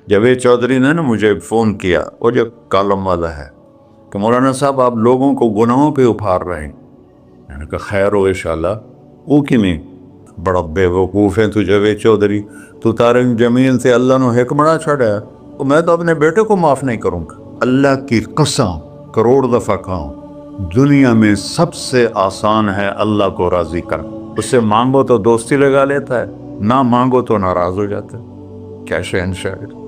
جاوید چودھری نے نا مجھے فون کیا، وہ جو کالم والا ہے، کہ مولانا صاحب آپ لوگوں کو گناہوں پہ اپھار رہے ہیں۔ میں نے کہا خیر ہو انشاءاللہ۔ وہ کی نہیں بڑا بے وقوف ہے تو جاوید چودھری، تو تارک جمیل سے اللہ نے حکمڑا چھڑا ہے، تو میں تو اپنے بیٹے کو معاف نہیں کروں گا۔ اللہ کی قسم کروڑ دفعہ کہوں، دنیا میں سب سے آسان ہے اللہ کو راضی کرنا۔ اس سے مانگو تو دوستی لگا لیتا ہے، نہ مانگو تو ناراض ہو جاتا ہے۔ کیا شہنشاہ!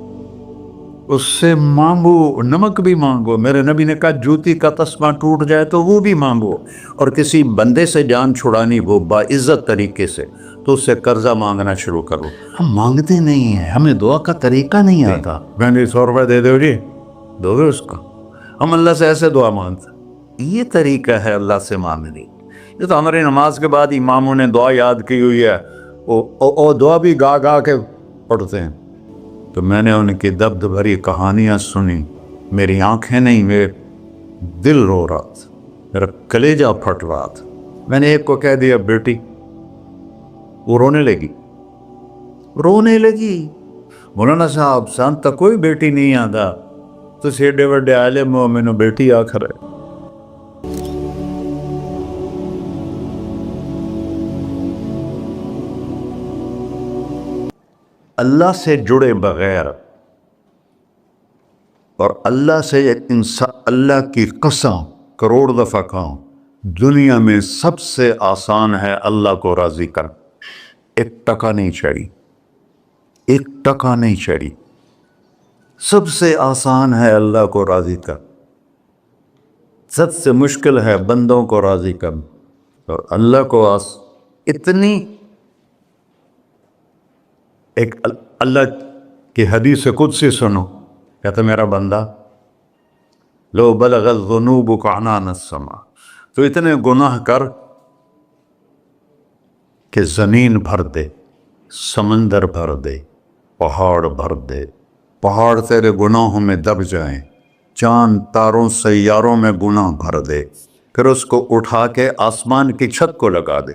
اس سے مانگو، نمک بھی مانگو۔ میرے نبی نے کہا جوتی کا تسمہ ٹوٹ جائے تو وہ بھی مانگو، اور کسی بندے سے جان چھڑانی ہو باعزت طریقے سے تو اس سے قرضہ مانگنا شروع کرو۔ ہم مانگتے نہیں ہیں، ہمیں دعا کا طریقہ نہیں آتا۔ میں نے 100 روپے دے دو جی، دو گے اس کو؟ ہم اللہ سے ایسے دعا مانگتے ہیں۔ یہ طریقہ ہے اللہ سے مانگنے۔ یہ تو ہماری نماز کے بعد اماموں نے دعا یاد کی ہوئی ہے، وہ دعا بھی گا گا کے پڑھتے ہیں۔ تو میں نے ان کی درد بھری کہانیاں سنی، میری آنکھیں نہیں، میرے دل رو رہا تھا، میرا کلیجہ پھٹ رہا تھا۔ میں نے ایک کو کہہ دیا بیٹی، وہ رونے لگی۔ مولانا صاحب سان تک کوئی بیٹی نہیں آتا، تو ایڈے وڈے عالم ہو، میں نے بیٹی آخر ہے۔ اللہ سے جڑے بغیر اور اللہ سے انسان، اللہ کی قسم کروڑ دفعہ کہوں، دنیا میں سب سے آسان ہے اللہ کو راضی کرنا۔ ایک ٹکا نہیں چڑھی، ایک ٹکا نہیں چڑھی۔ سب سے آسان ہے اللہ کو راضی کرنا، سب سے مشکل ہے بندوں کو راضی کرنا۔ اور اللہ کو اتنی ایک اللہ کی حدیث قدسی سنو، کہتا میرا بندہ لو بلغ الذنوب عنان السماء، تو اتنے گناہ کر کہ زمین بھر دے، سمندر بھر دے، پہاڑ بھر دے، پہاڑ تیرے گناہوں میں دب جائیں، چاند تاروں سیاروں میں گناہ بھر دے، پھر اس کو اٹھا کے آسمان کی چھت کو لگا دے۔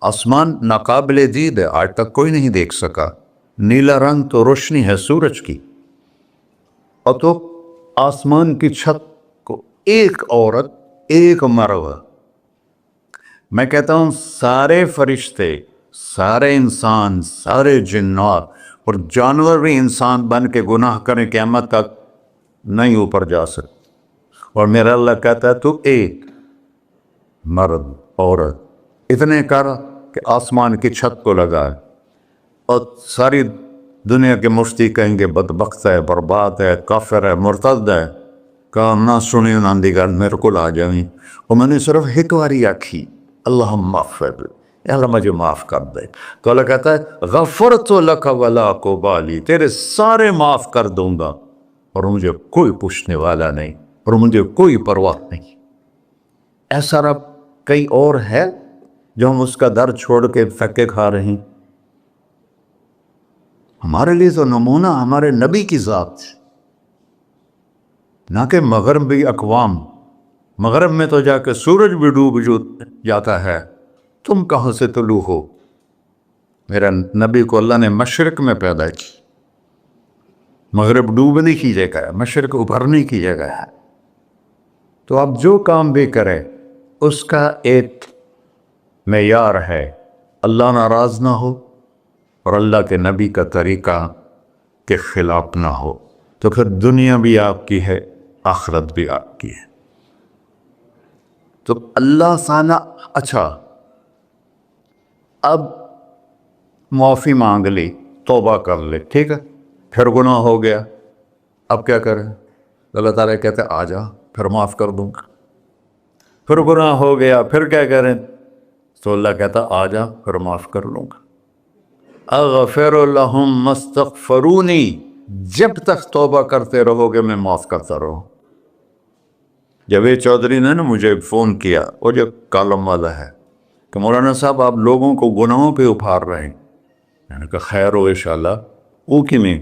آسمان ناقابل دید ہے، آج تک کوئی نہیں دیکھ سکا، نیلا رنگ تو روشنی ہے سورج کی، اور تو آسمان کی چھت کو ایک عورت، ایک مرد، میں کہتا ہوں سارے فرشتے، سارے انسان، سارے جنات اور جانور بھی انسان بن کے گناہ کریں قیامت تک نہیں اوپر جا سکتے، اور میرا اللہ کہتا ہے تو ایک مرد عورت اتنے کر کہ آسمان کی چھت کو لگائے، اور ساری دنیا کے مفتی کہیں گے بدبخت ہے، برباد ہے، کافر ہے، مرتد ہے، کہا نہ سنی نہ دیگر میرے کو آ جائیں، اور میں نے صرف ایک باری آکھی اللہم اغفر، اللہ مجھے معاف کر دے، تو اللہ کہتا ہے غفرت لک ولا ابالی، تیرے سارے معاف کر دوں گا اور مجھے کوئی پوچھنے والا نہیں، اور مجھے کوئی پرواہ نہیں۔ ایسا رب کئی اور ہے جو ہم اس کا در چھوڑ کے پھکے کھا رہے ہیں؟ ہمارے لیے تو نمونہ ہمارے نبی کی ذات، نہ کہ مغربی اقوام۔ مغرب میں تو جا کے سورج بھی ڈوب جاتا ہے، تم کہاں سے طلوع ہو؟ میرا نبی کو اللہ نے مشرق میں پیدا کی، مغرب ڈوبنے کی جگہ ہے، مشرق ابھرنے کی جگہ ہے۔ تو آپ جو کام بھی کریں اس کا ایک معیار ہے، اللہ ناراض نہ ہو اور اللہ کے نبی کا طریقہ کے خلاف نہ ہو، تو پھر دنیا بھی آپ کی ہے، آخرت بھی آپ کی ہے۔ تو اللہ سانا اچھا، اب معافی مانگ لی، توبہ کر لے، ٹھیک ہے، پھر گناہ ہو گیا، اب کیا کریں؟ اللہ تعالیٰ کہتے آ جا پھر معاف کر دوں گا۔ پھر گناہ ہو گیا، پھر کیا کریں؟ تو اللہ کہتا آ جا پھر معاف کر لوں گا۔ اغفر لہم مستغفرونی، جب تک توبہ کرتے رہو گے میں معاف کرتا رہوں۔ جاوید چودھری نے نا مجھے فون کیا، وہ جو کالم والا ہے، کہ مولانا صاحب آپ لوگوں کو گناہوں پہ اپھار رہے ہیں۔ میں نے کہا خیر ہو انشاءاللہ۔ وہ کی میں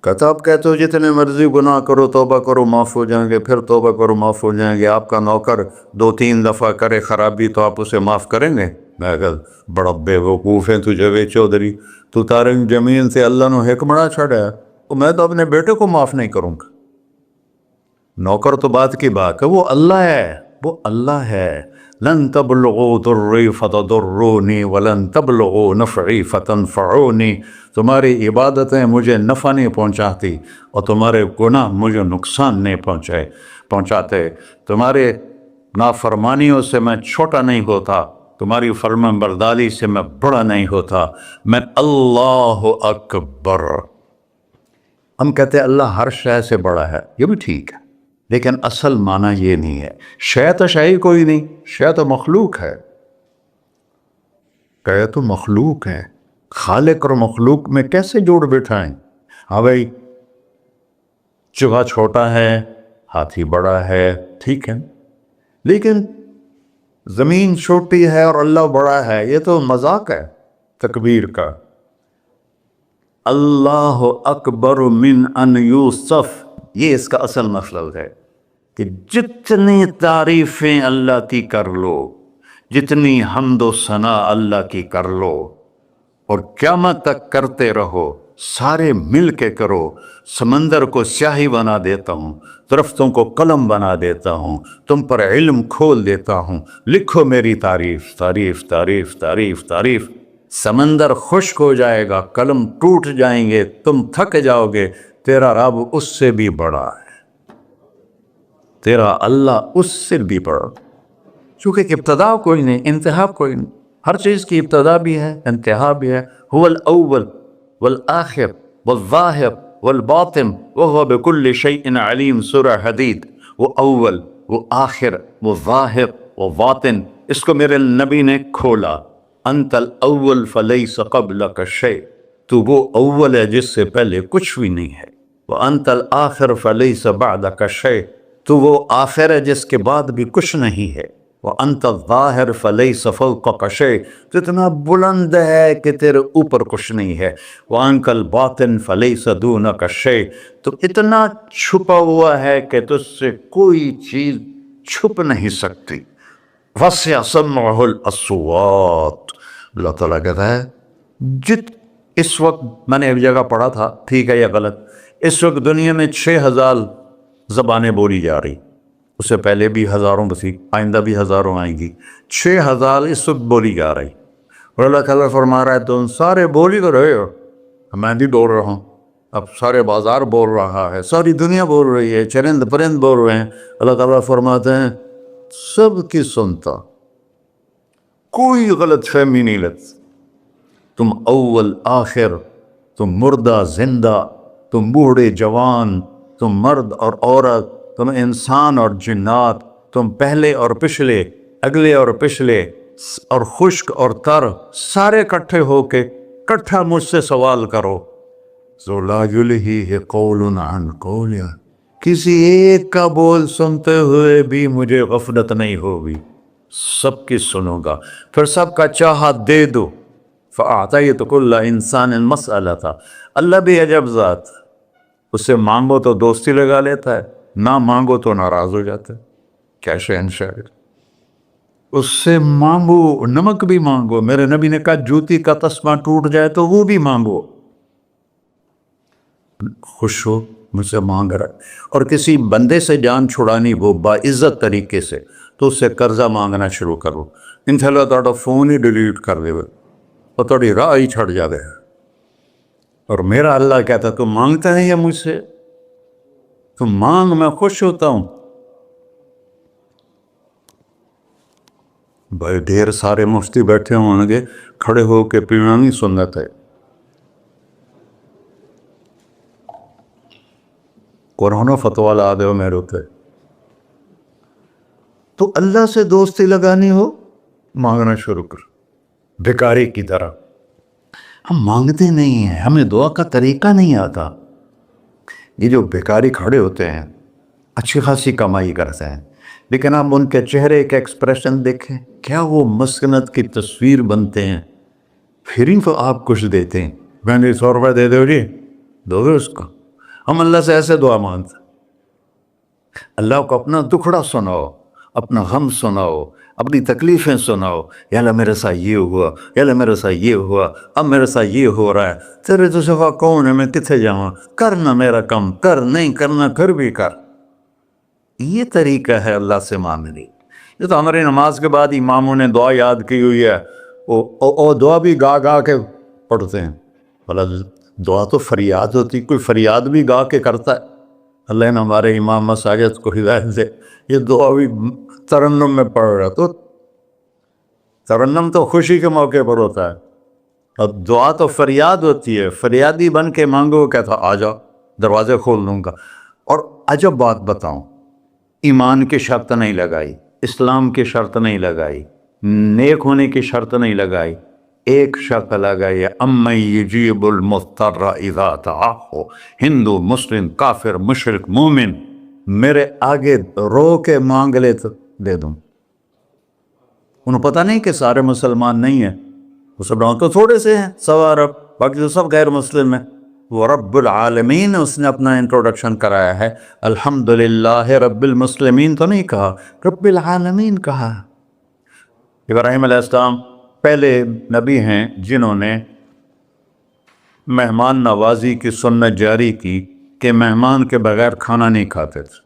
کہتا آپ کہتے ہو جتنے مرضی گناہ کرو توبہ کرو معاف ہو جائیں گے، پھر توبہ کرو معاف ہو جائیں گے، آپ کا نوکر 2-3 دفعہ کرے خرابی تو آپ اسے معاف کریں گے؟ میں کہ بڑا بے وقوف ہے تو جاوید چودھری، تو تارے زمین سے اللہ نے حکمراں چھڑا ہے، تو میں تو اپنے بیٹے کو معاف نہیں کروں گا۔ نوکر تو بات کی بات ہے، وہ اللہ ہے، وہ اللہ ہے۔ لن تبلغوا ضری فتضرونی ولن تبلغوا نفعی فتنفعونی، تمہاری عبادتیں مجھے نفع نہیں پہنچاتی اور تمہارے گناہ مجھے نقصان نہیں پہنچاتے، تمہارے نافرمانیوں سے میں چھوٹا نہیں ہوتا، تمہاری فرمان برداری سے میں بڑا نہیں ہوتا، میں اللہ اکبر۔ ہم کہتے ہیں اللہ ہر شے سے بڑا ہے، یہ بھی ٹھیک ہے، لیکن اصل معنی یہ نہیں ہے۔ شے تو شے ہی کوئی نہیں، شے تو مخلوق ہے، کہ تو مخلوق ہے، خالق اور مخلوق میں کیسے جوڑ بٹھائیں؟ ہاں بھائی، چوہا چھوٹا ہے، ہاتھی بڑا ہے، ٹھیک ہے، لیکن زمین چھوٹی ہے اور اللہ بڑا ہے، یہ تو مذاق ہے تکبیر کا۔ اللہ اکبر من ان یوصف، یہ اس کا اصل مطلب ہے کہ جتنی تعریفیں اللہ کی کر لو، جتنی حمد و ثنا اللہ کی کر لو، اور قیامت تک کرتے رہو، سارے مل کے کرو۔ سمندر کو سیاہی بنا دیتا ہوں، درختوں کو قلم بنا دیتا ہوں، تم پر علم کھول دیتا ہوں، لکھو میری تعریف، تعریف تعریف تعریف تعریف۔ سمندر خشک ہو جائے گا، قلم ٹوٹ جائیں گے، تم تھک جاؤ گے، تیرا رب اس سے بھی بڑا ہے، تیرا اللہ اس سے بھی بڑا، چونکہ ابتدا کوئی نہیں، انتہا کوئی نہیں۔ ہر چیز کی ابتدا بھی ہے، انتہا بھی ہے۔ هو الاول والآخر والظاہر والباطن وهو بكل شيء علیم، سورہ حدید۔ وہ اول، وہ آخر، وہ ظاہر، وہ باطن، اس کو میرے نبی نے کھولا۔ انت الاول فلیس قبلک شیء، تو وہ اول ہے جس سے پہلے کچھ بھی نہیں ہے۔ وانت الآخر فلیس بعدک شیء، تو وہ آخر ہے جس کے بعد بھی کچھ نہیں ہے۔ وانت الظاہر فلیس فوقک شیء، تو اتنا بلند ہے کہ تیرے اوپر کچھ نہیں ہے۔ وانت الباطن فلیس دونک شیء، تو اتنا چھپا ہوا ہے کہ تجھ سے کوئی چیز چھپ نہیں سکتی۔ وسع سمعہ الاصوات، اللہ تعالیٰ کہتا ہے اس وقت میں نے ایک جگہ پڑھا تھا، ٹھیک ہے یا غلط، اس وقت دنیا میں 6000 زبانیں بولی جا رہی، اس سے پہلے بھی ہزاروں بسی، آئندہ بھی ہزاروں آئیں گی، 6000 اس وقت بولی جا رہی، اور اللہ تعالیٰ فرما رہا ہے تم سارے بولی تو رہے ہو، میں بھی بول رہا ہوں، اب سارے بازار بول رہا ہے، ساری دنیا بول رہی ہے، چرند پرند بول رہے ہیں۔ اللہ تعالیٰ فرماتے ہیں سب کی سنتا، کوئی غلط فہمی نہیں لگتی، تم اول آخر، تم مردہ زندہ، تم بوڑھے جوان، تم مرد اور عورت، تم انسان اور جنات، تم پہلے اور پچھلے، اگلے اور پچھلے، اور خشک اور تر، سارے اکٹھے ہو کے اکٹھا مجھ سے سوال کرو۔ ذو لا یلہیہ قول عن قول، کسی ایک کا بول سنتے ہوئے بھی مجھے غفلت نہیں ہوگی، سب کی سنوں گا، پھر سب کا چاہا دے دو۔ فَأَعْطَيْتُ كُلَّ إِنسَانٍ مَسْأَلَةً، اللہ بھی عجب ذات، اس سے مانگو تو دوستی لگا لیتا ہے، نہ مانگو تو ناراض ہو جاتا ہے، کیا شہنشاہ، اس سے مانگو، نمک بھی مانگو، میرے نبی نے کہا جوتی کا تسمہ ٹوٹ جائے تو وہ بھی مانگو، خوش ہو مجھ سے مانگ رہا ہے۔ اور کسی بندے سے جان چھڑانی ہو باعزت طریقے سے تو اس سے قرضہ مانگنا شروع کرو، انشاءاللہ تھوڑا فون ہی ڈیلیٹ کر دے اور تھوڑی راہ ہی چھڑ جاوے۔ اور میرا اللہ کہتا تو مانگتا ہے یا مجھ سے، تو مانگ، میں خوش ہوتا ہوں۔ بھائی ڈھیر سارے مفتی بیٹھے ہوں گے، کھڑے ہو کے پینا نہیں سنت ہے، قرآن و فتویٰ لا دے ہو میرے ہوتے، تو اللہ سے دوستی لگانی ہو مانگنا شروع کر، بھکاری کی طرح۔ ہم مانگتے نہیں ہیں، ہمیں دعا کا طریقہ نہیں آتا۔ یہ جو بھکاری کھڑے ہوتے ہیں اچھی خاصی کمائی کرتے ہیں، لیکن آپ ان کے چہرے کے ایکسپریشن دیکھیں، کیا وہ مسکنت کی تصویر بنتے ہیں، پھر ہی تو آپ کچھ دیتے ہیں، میں نے 100 روپے دے دو جی، دو گے اس کو؟ ہم اللہ سے ایسے دعا مانگتے ہیں، اللہ کو اپنا دکھڑا سناؤ، اپنا غم سناؤ، اپنی تکلیفیں سناؤ، یا اللہ میرے ساتھ یہ ہوا، یا اللہ میرے ساتھ یہ ہوا، اب میرے ساتھ یہ ہو رہا ہے، تیرے تو سوا کون ہے، میں کتنے جاؤں، کرنا میرا کم، کر نہیں کرنا پھر بھی کر۔ یہ طریقہ ہے اللہ سے مانگنے۔ یہ تو ہماری نماز کے بعد اماموں نے دعا یاد کی ہوئی ہے، وہ دعا بھی گا گا کے پڑھتے ہیں۔ بھلا دعا تو فریاد ہوتی، کوئی فریاد بھی گا کے کرتا ہے؟ اللہ نے ہمارے امام مساجد کو ہدایت دے، یہ دعا بھی ترنم میں پڑھ رہا، تو ترنم تو خوشی کے موقع پر ہوتا ہے، اب دعا تو فریاد ہوتی ہے، فریادی بن کے مانگو، کہتا آ جاؤ دروازے کھول دوں گا۔ اور عجب بات بتاؤں، ایمان کی شرط نہیں لگائی، اسلام کی شرط نہیں لگائی، نیک ہونے کی شرط نہیں لگائی، ایک شرط لگائی ہے، امن یجیب المضطر اذا دعاہ۔ ہندو، مسلم، کافر، مشرک، مومن میرے آگے رو کے مانگ لے تو دے دوں۔ انہوں پتہ نہیں کہ سارے مسلمان نہیں ہیں، مسلمان تو تھوڑے سے ہیں، 100 ارب، باقی تو سب غیر مسلم ہیں۔ وہ رب العالمین اس نے اپنا انٹروڈکشن کرایا ہے، الحمدللہ رب المسلمین تو نہیں کہا، رب العالمین کہا۔ ابراہیم علیہ السلام پہلے نبی ہیں جنہوں نے مہمان نوازی کی سنت جاری کی کہ مہمان کے بغیر کھانا نہیں کھاتے تھے،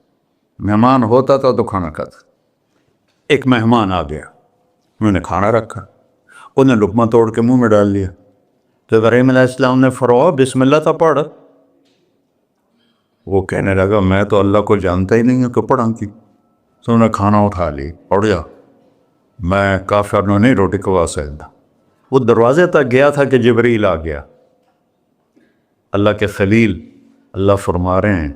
مہمان ہوتا تھا تو کھانا کھاتے۔ ایک مہمان آ گیا، انہوں نے کھانا رکھا، انہیں لقمہ توڑ کے منہ میں ڈال لیا، تو ابراہیم علیہ السلام نے فرمایا بسم اللہ تو پڑھ۔ وہ کہنے لگا میں تو اللہ کو جانتا ہی نہیں ہوں کہ پڑھا کی، تو انہوں نے کھانا اٹھا لی، پڑھ جا، میں کافر نو نہیں روٹی کھوا سکتا۔ وہ دروازے تک گیا تھا کہ جبریل آ گیا، اللہ کے خلیل، اللہ فرما رہے ہیں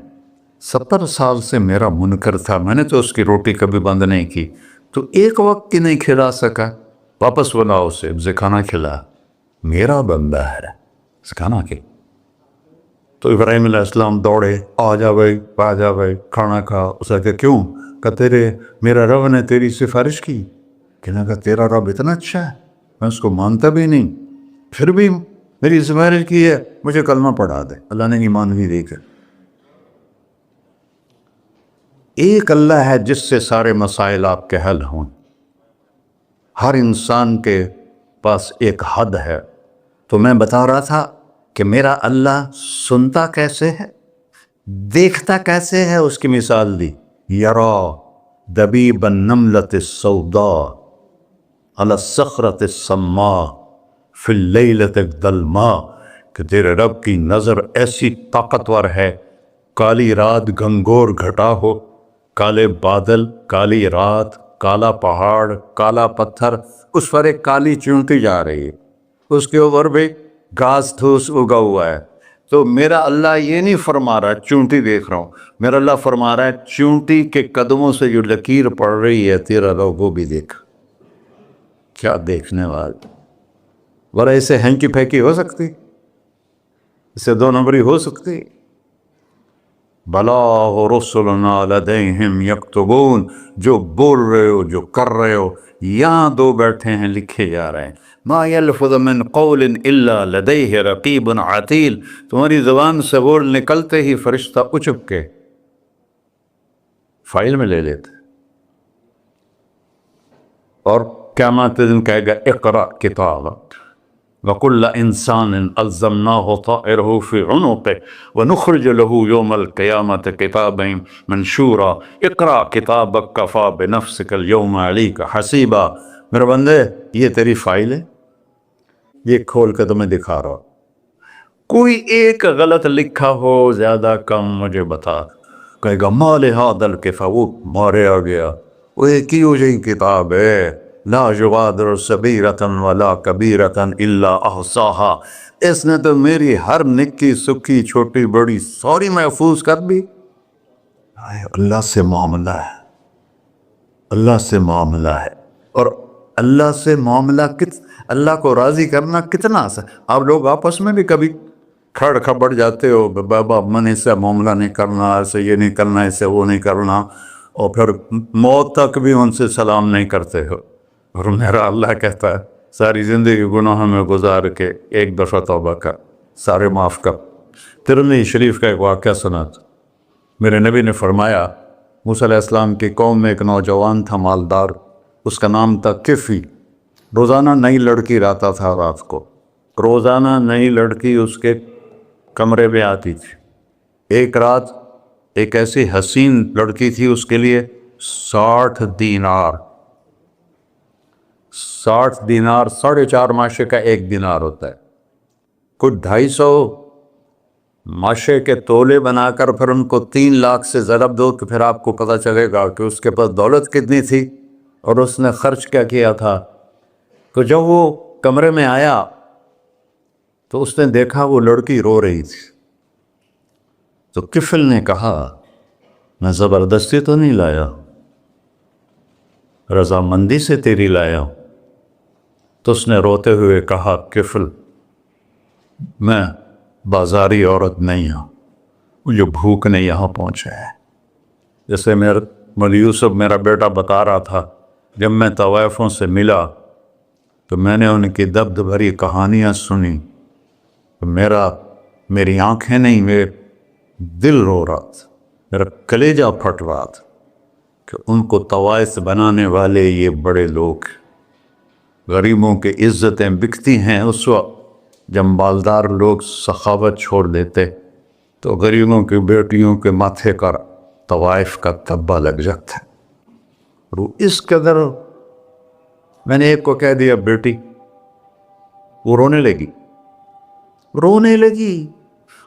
70 سال سے میرا منکر تھا، میں نے تو اس کی روٹی کبھی بند نہیں کی، تو ایک وقت کی نہیں کھلا سکا، واپس بلاؤ اسے، اسے کھانا کھلا، میرا بندہ ہے، اسے کھانا کھلا۔ تو ابراہیم علیہ السلام دوڑے، آ جا بھائی، آ جا بھائی، کھانا کھا۔ اسے کہ کیوں؟ کہ میرا رب نے تیری سفارش کی۔ کہنے لگا تیرا رب اتنا اچھا ہے، میں اس کو مانتا بھی نہیں، پھر بھی میری سفارش کی ہے، مجھے کلمہ پڑھا دے۔ اللہ نے ایمان بھی دے کر۔ ایک اللہ ہے جس سے سارے مسائل آپ کے حل ہوں۔ ہر انسان کے پاس ایک حد ہے، تو میں بتا رہا تھا کہ میرا اللہ سنتا کیسے ہے، دیکھتا کیسے ہے، اس کی مثال دی، یرا دبیب النملۃ السوداء علی الصخرۃ الصماء فی اللیلۃ الظلماء، کہ تیرے رب کی نظر ایسی طاقتور ہے، کالی رات گھنگور گھٹا ہو، کالے بادل، کالی رات، کالا پہاڑ، کالا پتھر، اس پر ایک کالی چونٹی جا رہی ہے، اس کے اوپر بھی گھاس دھوس اگا ہوا ہے۔ تو میرا اللہ یہ نہیں فرما رہا چونٹی دیکھ رہا ہوں، میرا اللہ فرما رہا ہے چونٹی کے قدموں سے جو لکیر پڑ رہی ہے تیرا رب وہ بھی دیکھ۔ کیا دیکھنے والا، ورہ اسے ہینکی پھینکی ہو سکتی، اسے 2 نمبری ہو سکتی؟ بلاغ رسلنا لدیہم یکتبون، جو بول رہے ہو، جو کر رہے ہو، یہاں 2 بیٹھے ہیں، لکھے جا رہے ہیں۔ ما یلفظ من قول الا لدیہ رقیب عتید، تمہاری زبان سے بول نکلتے ہی فرشتہ اچک کے فائل میں لے لیتے، اور قیامت دن کہے گا اقرأ کتابک وَكُلَّ إِنسَانٍ أَلْزَمْنَاهُ طَائِرَهُ فِي عُنُقِهِ وَنُخْرِجُ لَهُ يَوْمَ الْقِيَامَةِ كِتَابًا مَنْشُورًا اقرأ کتابک کفیٰ بنفسک اليوم علیک حسیبا۔ میرے بندے یہ تیری فائل ہے، یہ کھول کے تمہیں دکھا رہا ہوں، کوئی ایک غلط لکھا ہو زیادہ کم مجھے بتا۔ کہے گا ما لہذا الکتاب، وہ مارے آ گیا، وہ ایک ہی ہو جائے کتاب ہے، لا یغادر صغیرۃ ولا کبیرۃ الا احصاها، اس نے تو میری ہر نکی سکی چھوٹی بڑی ساری محفوظ کر دی۔ اللہ سے معاملہ ہے، اللہ سے معاملہ ہے، اور اللہ سے معاملہ اللہ کو راضی کرنا کتنا آسان۔ آپ لوگ آپس میں بھی کبھی کھڑ کھبڑ جاتے ہو، بابا من اس سے معاملہ نہیں کرنا، ایسے یہ نہیں کرنا، ایسے وہ نہیں کرنا، اور پھر موت تک بھی ان سے سلام نہیں کرتے ہو۔ اور میرا اللہ کہتا ہے ساری زندگی گناہوں میں گزار کے ایک دفعہ توبہ کر، سارے معاف کر۔ ترمذی شریف کا ایک واقعہ سنا تھا، میرے نبی نے فرمایا موسیٰ علیہ السلام کی قوم میں ایک نوجوان تھا مالدار، اس کا نام تھا کفی. روزانہ نئی لڑکی لاتا تھا رات کو، روزانہ نئی لڑکی اس کے کمرے میں آتی تھی. ایک رات ایک ایسی حسین لڑکی تھی، اس کے لیے 60 دینار 4.5 ماشے کا 1 دینار ہوتا ہے، کچھ 250 ماشے کے تولے بنا کر پھر ان کو 3 لاکھ سے ضرب دو تو پھر آپ کو پتہ چلے گا کہ اس کے پاس دولت کتنی تھی اور اس نے خرچ کیا کیا تھا. تو جب وہ کمرے میں آیا تو اس نے دیکھا وہ لڑکی رو رہی تھی. تو کفل نے کہا میں زبردستی تو نہیں لایا، رضامندی سے تیری لایا ہوں. تو اس نے روتے ہوئے کہا کفل میں بازاری عورت نہیں ہوں، مجھے بھوک نے یہاں پہنچا ہے. جیسے مولی یوسف میرا بیٹا بتا رہا تھا، جب میں طوائفوں سے ملا تو میں نے ان کی درد بھری کہانیاں سنی تو میری آنکھیں نہیں، میرے دل رو رہا تھا، میرا کلیجہ پھٹ رہا تھا کہ ان کو طوائف بنانے والے یہ بڑے لوگ. غریبوں کی عزتیں بکتی ہیں اس وقت جب مالدار لوگ سخاوت چھوڑ دیتے تو غریبوں کی بیٹیوں کے ماتھے پر طوائف کا تبا لگ جاتا ہے. اور اس قدر میں نے ایک کو کہہ دیا بیٹی، وہ رونے لگی.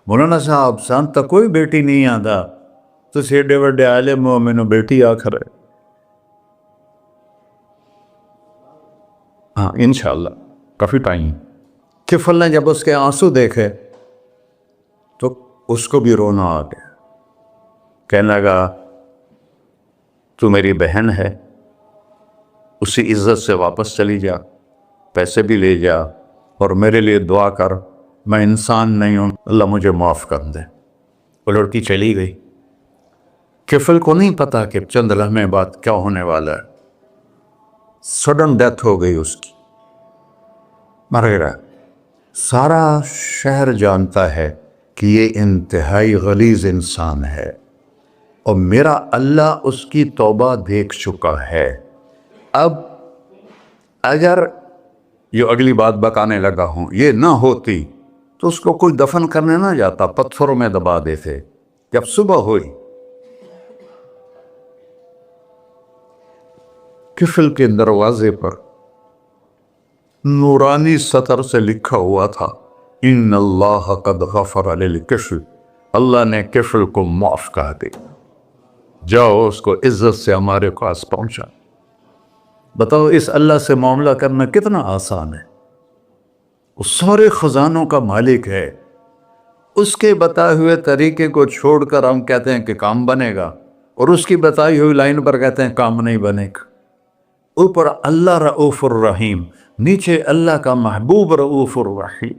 مولانا صاحب سان تا کوئی بیٹی نہیں آتا تو ایڈے وڈے عالم ہو، مینوں بیٹی آخر ہے. ہاں انشاءاللہ کافی ٹائم. کفل نے جب اس کے آنسو دیکھے تو اس کو بھی رونا آ گیا. کہنے لگا تو میری بہن ہے، اسی عزت سے واپس چلی جا، پیسے بھی لے جا اور میرے لیے دعا کر، میں انسان نہیں ہوں، اللہ مجھے معاف کر دے. وہ لڑکی چلی گئی. کفل کو نہیں پتا کہ چند لمحے بعد کیا ہونے والا ہے. سڈن ڈیتھ ہو گئی اس کی، مر گیا. سارا شہر جانتا ہے کہ یہ انتہائی غلیظ انسان ہے اور میرا اللہ اس کی توبہ دیکھ چکا ہے. اب اگر یہ اگلی بات بتانے لگا ہوں یہ نہ ہوتی تو اس کو کوئی دفن کرنے نہ جاتا، پتھروں میں دبا دیتے. جب صبح ہوئی کفل کے دروازے پر نورانی سطر سے لکھا ہوا تھا ان اللہ قد غفر للکفل، اللہ نے کفل کو معاف کر دے، جاؤ اس کو عزت سے ہمارے پاس پہنچا. بتاؤ اس اللہ سے معاملہ کرنا کتنا آسان ہے. وہ سارے خزانوں کا مالک ہے، اس کے بتائے ہوئے طریقے کو چھوڑ کر ہم کہتے ہیں کہ کام بنے گا اور اس کی بتائی ہوئی لائن پر کہتے ہیں کام نہیں بنے گا. اوپر اللہ رؤوف الرحیم، نیچے اللہ کا محبوب رؤوف الرحیم.